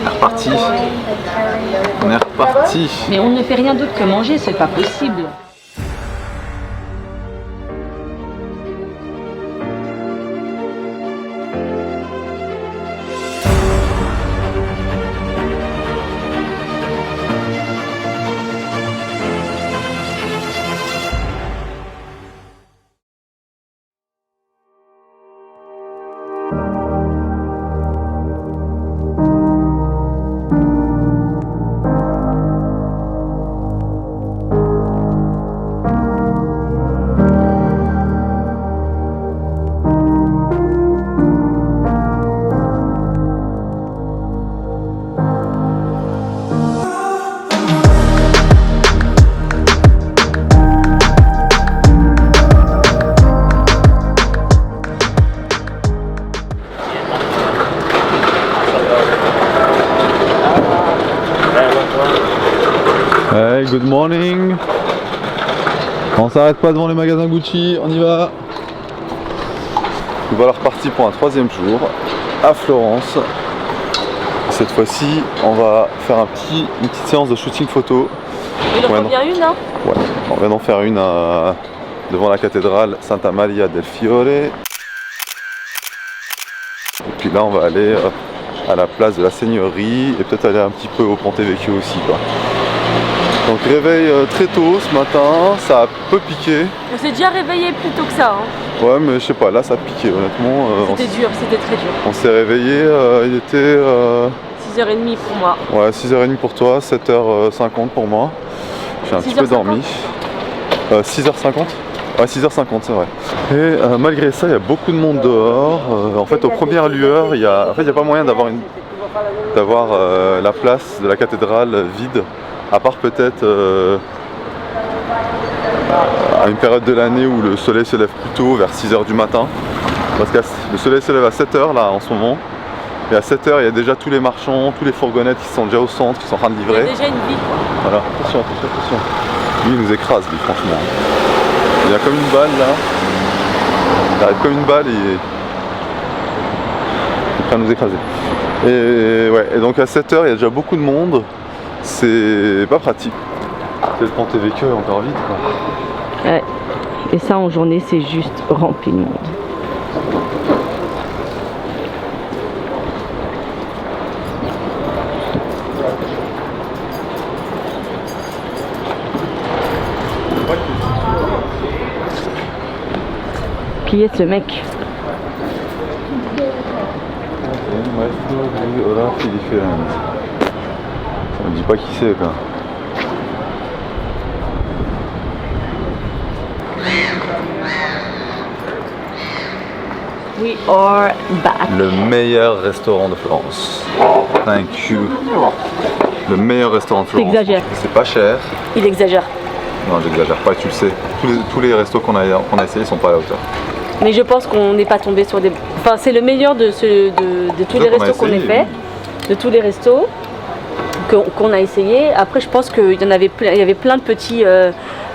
Reparti. On est reparti. Mais on ne fait rien d'autre que manger, c'est pas possible. Hey, good morning. On s'arrête pas devant les magasins Gucci, on y va. Nous voilà repartis pour un troisième jour à Florence. Cette fois-ci, on va faire une petite séance de shooting photo. Il en faut bien une, hein? Ouais, on vient d'en faire une devant la cathédrale Santa Maria del Fiore. Et puis là, on va aller à la place de la Seigneurie et peut-être aller un petit peu au Ponte Vecchio aussi, quoi. Donc réveil très tôt ce matin, ça a peu piqué. On s'est déjà réveillé plus tôt que ça. Hein. Ouais, mais je sais pas, là ça a piqué honnêtement. C'était dur, c'était très dur. On s'est réveillé, il était 6h30 pour moi. Ouais, 6h30 pour toi, 7h50 pour moi. J'ai un petit peu dormi. 6h50 Ouais, 6h50 c'est vrai. Et malgré ça, il y a beaucoup de monde dehors. En fait, aux premières lueurs, il n'y a pas moyen d'avoir la place de la cathédrale vide. À part peut-être à une période de l'année où le soleil se lève plus tôt, vers 6h du matin. Parce que le soleil se lève à 7h là en ce moment. Et à 7h, il y a déjà tous les marchands, tous les fourgonnettes qui sont déjà au centre, qui sont en train de livrer. Il y a déjà une ville quoi. Voilà, attention. Lui il nous écrase lui franchement. Il y a comme une balle là. Il arrive comme une balle et il est prêt à nous écraser. Et donc à 7h, il y a déjà beaucoup de monde. C'est pas pratique. C'est le Ponte Vecchio est encore vide quoi. Ouais. Et ça en journée c'est juste rempli de monde. Qui est ce mec? On ne dit pas qui c'est quoi. We are back. Le meilleur restaurant de Florence. Thank you. Le meilleur restaurant de Florence. T'exagères. C'est pas cher. Il exagère. Non, j'exagère pas, tu le sais. Tous les restos qu'on a essayés sont pas à la hauteur. Mais je pense qu'on n'est pas tombé sur des... Enfin, c'est le meilleur de tous les restos qu'on ait fait. De tous les restos qu'on a essayé. Après, je pense qu'il y avait plein de petits,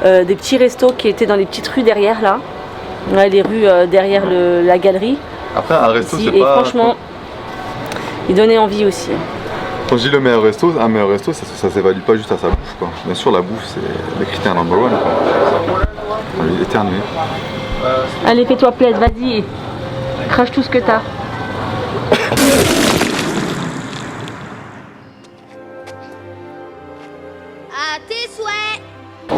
des petits restos qui étaient dans les petites rues derrière là. Ouais, les rues derrière la galerie. Après, un resto, c'est pas... Et franchement, il donnait envie aussi. Quand je dis le meilleur resto, un meilleur resto, ça s'évalue pas juste à sa bouffe, quoi. Bien sûr, la bouffe, c'est le critère number one, quoi. Il est éternué. Allez, fais-toi plaisir, vas-y. Crache tout ce que t'as. À tes souhaits.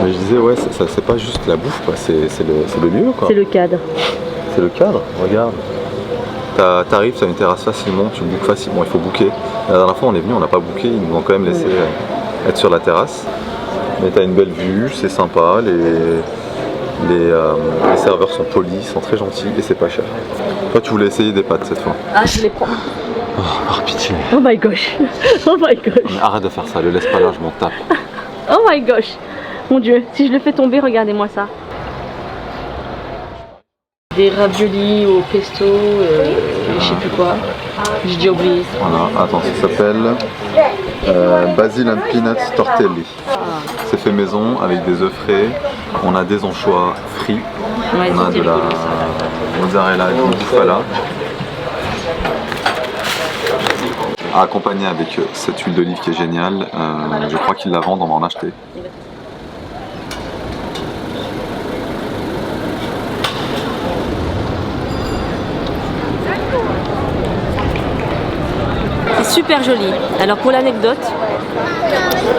Mais je disais, ouais, ça c'est pas juste la bouffe, quoi. C'est le lieu, quoi. C'est le cadre. C'est le cadre, regarde. T'arrives, t'as une terrasse facilement, tu bookes facilement, il faut booker. La dernière fois on est venu, on n'a pas booké, ils nous ont quand même laissé être sur la terrasse. Mais t'as une belle vue, c'est sympa, les serveurs sont polis, sont très gentils et c'est pas cher. Toi tu voulais essayer des pâtes cette fois. Ah, je les prends. Oh, par pitié. Oh my gosh. Oh my gosh. Mais arrête de faire ça, le laisse pas là, je m'en tape. Oh my gosh. Mon dieu, si je le fais tomber, regardez-moi ça. Des raviolis au pesto, je sais plus quoi. J'ai déjà oublié. Voilà, attends, ça s'appelle Basil and Peanuts Tortelli. C'est fait maison avec des œufs frais. On a des anchois frits. Ouais, on a de la mozzarella et du bufala. à accompagner avec cette huile d'olive qui est géniale. Je crois qu'ils la vendent, on va en acheter. C'est super joli. Alors pour l'anecdote,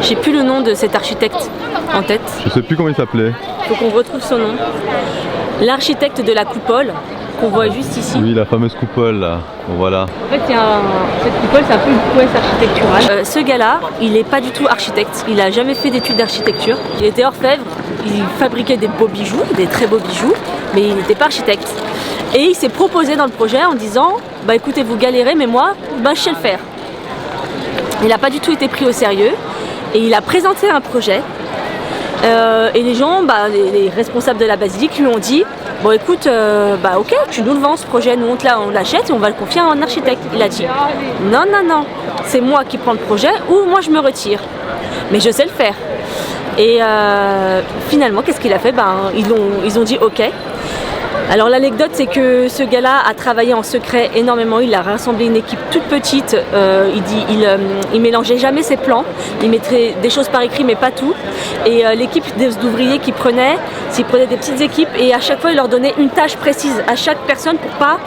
j'ai plus le nom de cet architecte en tête. Je sais plus comment il s'appelait. Il faut qu'on retrouve son nom. L'architecte de la coupole, qu'on voit juste ici. Oui, la fameuse coupole là. Bon, voilà. En fait, cette coupole, c'est un peu une prouesse architecturale. Ce gars-là, il n'est pas du tout architecte. Il n'a jamais fait d'études d'architecture. Il était orfèvre. Il fabriquait des beaux bijoux, des très beaux bijoux, mais il n'était pas architecte. Et il s'est proposé dans le projet en disant bah écoutez, vous galérez, mais moi, bah, je sais le faire. Il n'a pas du tout été pris au sérieux et il a présenté un projet. Et les gens, bah, les responsables de la basilique lui ont dit bon écoute, bah ok, tu nous le vends ce projet, nous on l'achète et on va le confier à un architecte. Il a dit non, non, non, c'est moi qui prends le projet ou moi je me retire. Mais je sais le faire. Et finalement, qu'est-ce qu'il a fait? Ben, ils ont dit ok. Alors l'anecdote, c'est que ce gars-là a travaillé en secret énormément. Il a rassemblé une équipe toute petite. Il mélangeait jamais ses plans. Il mettrait des choses par écrit, mais pas tout. Et l'équipe d'ouvriers qu'il prenait, s'il prenait des petites équipes, et à chaque fois, il leur donnait une tâche précise à chaque personne pour pas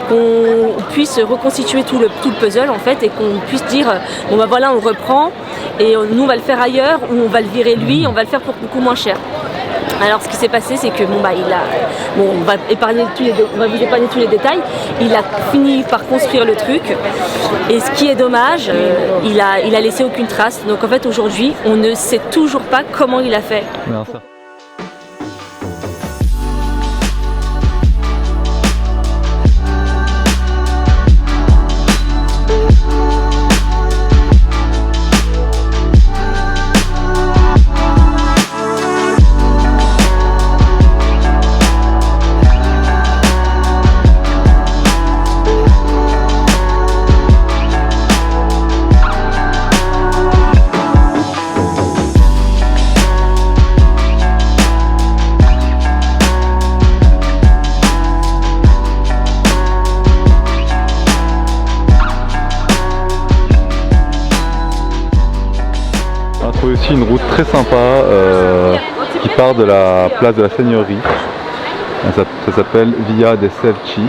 qu'on puisse reconstituer tout le puzzle en fait, et qu'on puisse dire bon ben voilà, on reprend et nous on va le faire ailleurs, ou on va le virer lui, on va le faire pour beaucoup moins cher. Alors ce qui s'est passé, c'est que on va vous épargner tous les détails. Il a fini par construire le truc, et ce qui est dommage, il a laissé aucune trace. Donc en fait aujourd'hui, on ne sait toujours pas comment il a fait. Merci. Aussi une route très sympa qui part de la place de la Seigneurie. Ça s'appelle Via dei Selci.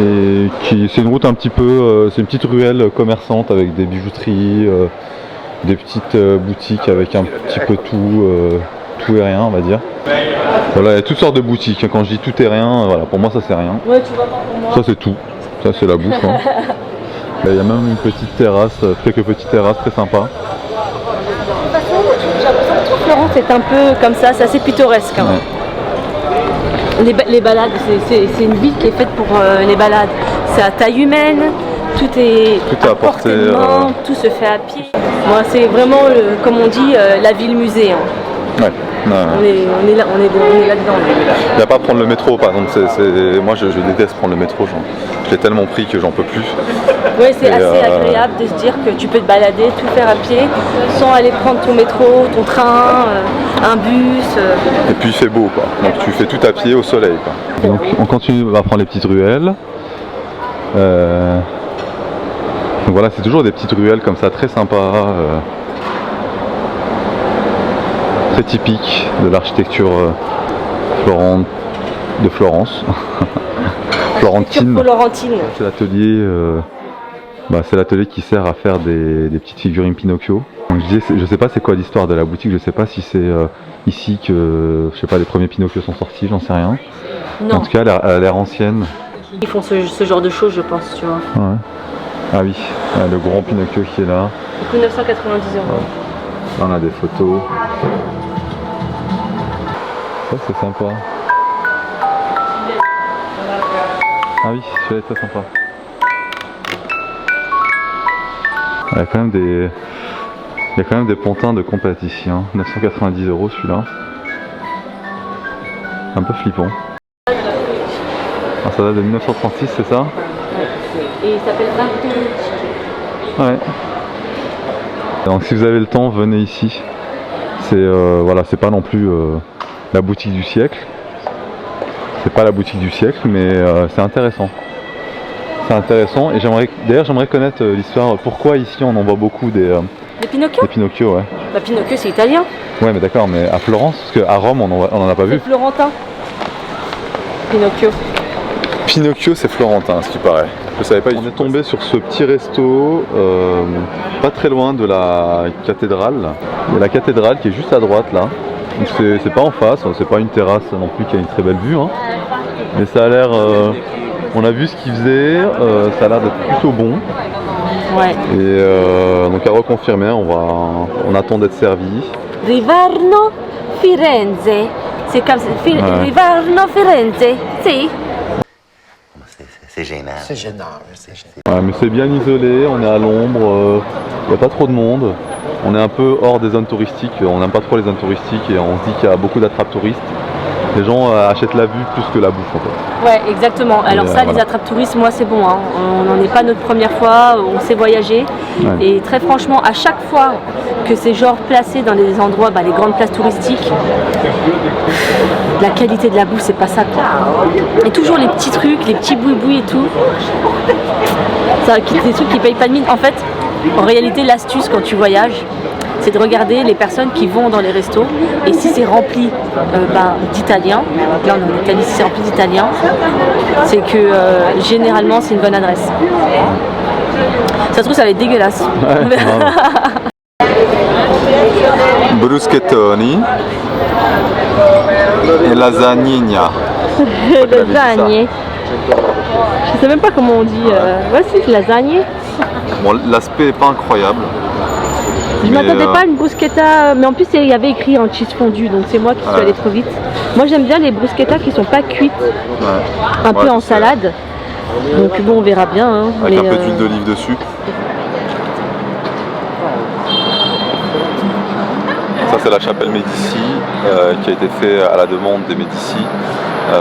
Et c'est une route un petit peu, c'est une petite ruelle commerçante avec des bijouteries, des petites boutiques avec un petit peu tout et rien, on va dire. Voilà, il y a toutes sortes de boutiques. Quand je dis tout et rien, voilà, pour moi ça c'est rien. Ouais, tu vois pas pour moi. Ça c'est tout. Ça c'est la bouffe. Hein. Il y a même une petite terrasse, quelques petites terrasses très sympas. De toute façon, j'ai l'impression que toute Florence est un peu comme ça, c'est assez pittoresque. Hein. Ouais. Les balades, c'est une ville qui est faite pour les balades. C'est à taille humaine, tout est à portée de main, tout se fait à pied. Moi, c'est vraiment, comme on dit, la ville musée. Hein. Ouais. On est là-dedans. Il n'y a pas à prendre le métro, par exemple. Moi, je déteste prendre le métro. Je l'ai tellement pris que j'en peux plus. Oui, c'est assez agréable de se dire que tu peux te balader, tout faire à pied, sans aller prendre ton métro, ton train, un bus. Et puis il fait beau, quoi. Donc tu fais tout à pied au soleil, quoi. Donc on continue à prendre les petites ruelles. Donc voilà, c'est toujours des petites ruelles comme ça, très sympas. Très typique de l'architecture de Florence. Florentine. C'est l'atelier qui sert à faire des petites figurines Pinocchio. Donc je sais pas c'est quoi l'histoire de la boutique, je sais pas si c'est ici que les premiers Pinocchio sont sortis, j'en sais rien. Non. En tout cas elle a l'air ancienne. Ils font ce genre de choses, je pense, tu vois. Ouais. Ah oui, le grand Pinocchio qui est là. Du coup 990 €. Là on a des photos. Ça c'est sympa. Ah oui, celui-là est très sympa. Il y a quand même des pontins de complète ici, hein. 990 € celui-là. Un peu flippant. Ah, ça date de 1936, c'est ça? Et il s'appelle Bartolucci. Ouais. Donc si vous avez le temps, venez ici. C'est pas non plus la boutique du siècle. C'est pas la boutique du siècle, mais c'est intéressant. C'est intéressant et j'aimerais connaître l'histoire. Pourquoi ici on en voit beaucoup des Pinocchio. Pinocchio, ouais. Bah, Pinocchio c'est italien. Ouais, mais d'accord, mais à Florence, parce qu'à Rome on en a pas vu. C'est florentin. Pinocchio. Pinocchio c'est florentin, ce qui paraît. Je savais pas. On est tombé sur ce petit resto, pas très loin de la cathédrale. Il y a la cathédrale qui est juste à droite là. Donc c'est pas en face, c'est pas une terrasse non plus qui a une très belle vue, hein. Mais ça a l'air. On a vu ce qu'ils faisaient, ça a l'air d'être plutôt bon. Ouais. Et donc à reconfirmer, on attend d'être servi. Rivarno Firenze. C'est comme ça. Rivarno Firenze. Si. C'est gênant. C'est gênant, c'est gênant. Ouais, mais c'est bien isolé, on est à l'ombre, il n'y a pas trop de monde. On est un peu hors des zones touristiques, on n'aime pas trop les zones touristiques et on se dit qu'il y a beaucoup d'attrapes touristes. Les gens achètent la vue plus que la bouffe en fait. Ouais, exactement. Alors ça, voilà. les attrapes touristes, moi c'est bon, hein. On n'en est pas notre première fois, on sait voyager. Ouais. Et très franchement, à chaque fois que c'est genre placé dans des endroits, les grandes places touristiques, la qualité de la bouffe, c'est pas ça quoi. Et toujours les petits trucs, les petits boui-boui et tout. Ça, des trucs qui payent pas de mine. En fait, en réalité, l'astuce quand tu voyages, c'est de regarder les personnes qui vont dans les restos et si c'est rempli d'Italiens, donc là on est en Italie, si c'est rempli d'Italiens, c'est que généralement c'est une bonne adresse. Ça se trouve ça va être dégueulasse. Ouais, bruschettoni et lasagnina. Lasagne. Je sais même pas comment on dit. Voici lasagne. Bon, l'aspect est pas incroyable. Je m'attendais pas à une bruschetta, mais en plus il y avait écrit en cheese fondu, donc c'est moi qui suis allée trop vite. Moi j'aime bien les bruschettas qui sont pas cuites, un peu en salade. Donc bon, on verra bien. Hein, avec un peu d'huile d'olive dessus. Ça c'est la chapelle Médicis qui a été faite à la demande des Médicis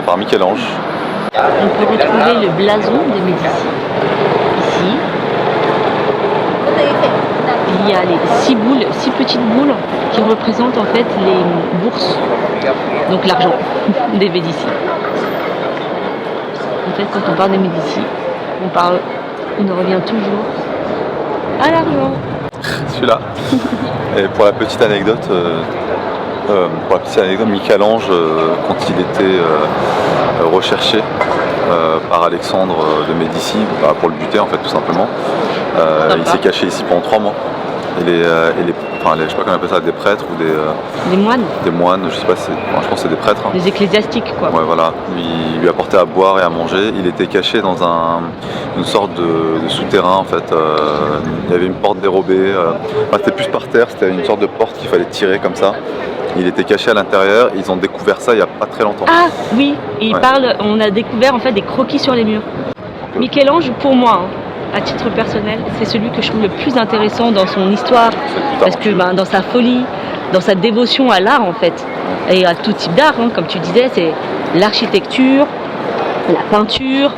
par Michel-Ange. On peut retrouver le blason des Médicis ici. Il y a les 6 petites boules qui représentent en fait les bourses, donc l'argent des Médicis. En fait, quand on parle des Médicis, on en revient toujours à l'argent. Celui-là. Et pour la petite anecdote, Michel-Ange, quand il était recherché par Alexandre de Médicis, pour le buter en fait tout simplement, il s'est caché ici pendant 3 mois. Je sais pas comment on appelle ça, des prêtres ou Des moines. Des moines, je sais pas, je pense que c'est des prêtres. Hein. Des ecclésiastiques quoi. Ouais, voilà. Il lui apportait à boire et à manger. Il était caché dans une sorte de souterrain en fait. Il y avait une porte dérobée. C'était plus par terre, c'était une sorte de porte qu'il fallait tirer comme ça. Il était caché à l'intérieur. Ils ont découvert ça il y a pas très longtemps. Ah oui, on a découvert en fait des croquis sur les murs. Michel-Ange, pour moi, à titre personnel, c'est celui que je trouve le plus intéressant dans son histoire, parce que dans sa folie, dans sa dévotion à l'art en fait, et à tout type d'art, hein, comme tu disais, c'est l'architecture, la peinture,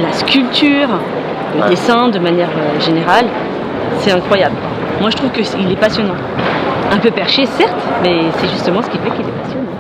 la sculpture, le dessin de manière générale, c'est incroyable. Moi je trouve qu'il est passionnant. Un peu perché certes, mais c'est justement ce qui fait qu'il est passionnant.